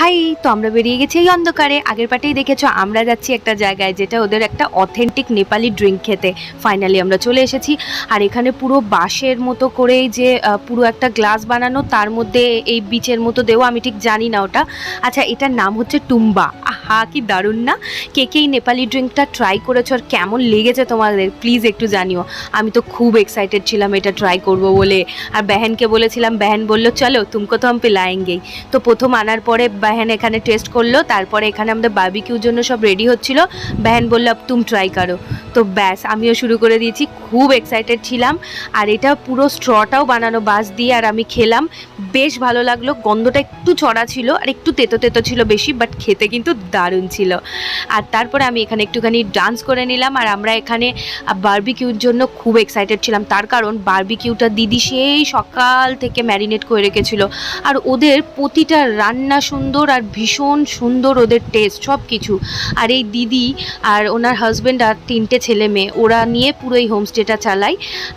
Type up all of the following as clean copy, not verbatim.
High, তো আমরা বেরিয়ে গেছি এই অন্ধকারে। আগের পার্টেই দেখেছো আমরা যাচ্ছি একটা জায়গায় যেটা ওদের একটা অথেন্টিক নেপালি ড্রিঙ্ক খেতে। ফাইনালি আমরা চলে এসেছি। আর এখানে পুরো বাঁশের মতো করেই যে পুরো একটা গ্লাস বানানো, তার মধ্যে এই বিচের মতো দেওয়া, আমি ঠিক জানি না ওটা। আচ্ছা, এটার নাম হচ্ছে টুম্বা। আহা, কি দারুণ না! কে কে এই নেপালি ড্রিঙ্কটা ট্রাই করেছো আর কেমন লেগেছে তোমাদের প্লিজ একটু জানিও। আমি তো খুব এক্সাইটেড ছিলাম এটা ট্রাই করব বলে। আর বেহেনকে বলেছিলাম, বেহেন বললো চলো তুমকো তো হাম পিলায়েঙ্গেই। তো প্রথম আনার পরে বেহেন এখানে টেস্ট করলো, তারপরে এখানে আমাদের বারবিকিউর জন্য সব রেডি হচ্ছিল। বেহেন বললো আব তুম ট্রাই করো। তো ব্যাস, আমিও শুরু করে দিয়েছি। খুব এক্সাইটেড ছিলাম। আর এটা পুরো স্ট্রটাও বানানো বাঁশ দিয়ে, আর আমি খেলাম, বেশ ভালো লাগলো। গন্ধটা একটু চড়া ছিল আর একটু তেতো তেতো ছিল বেশি, বাট খেতে কিন্তু দারুণ ছিল। আর তারপরে আমি এখানে একটুখানি ডান্স করে নিলাম। আর আমরা এখানে বারবিকিউর জন্য খুব এক্সাইটেড ছিলাম, তার কারণ বারবিকিউটা দিদি সেই সকাল থেকে ম্যারিনেট করে রেখেছিল। আর ওদের প্রতিটা রান্না সুন্দর আর ভীষণ সুন্দর ওদের টেস্ট সব কিছু। আর এই দিদি আর ওনার হাজব্যান্ড আর 3টে ছেলে মেয়ে, ওরা নিয়ে পুরো এই হোমস্টেটা চালায়।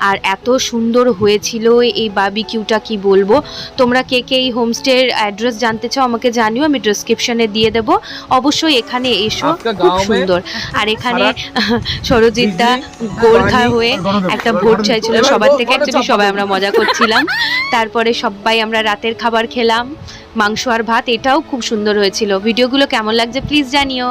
আর এত সুন্দর হয়েছিল এই বারবিকিউটা, কি বলবো। তোমরা কে কে এই হোমস্টের অ্যাড্রেস জানতে চাও আমাকে জানিও, আমি ডেসক্রিপশনে দিয়ে দেবো। অবশ্যই এখানে এসো, খুব সুন্দর। আর এখানে সরজিৎদা গোর্খা হয়ে একটা ভোট চাইছিল সবার থেকে। অ্যাকচুয়ালি সবাই আমরা মজা করছিলাম। তারপরে সবাই আমরা রাতের খাবার খেলাম, মাংস আর ভাত। এটাও খুব সুন্দর হয়েছিল। ভিডিওগুলো কেমন লাগছে প্লিজ জানিও।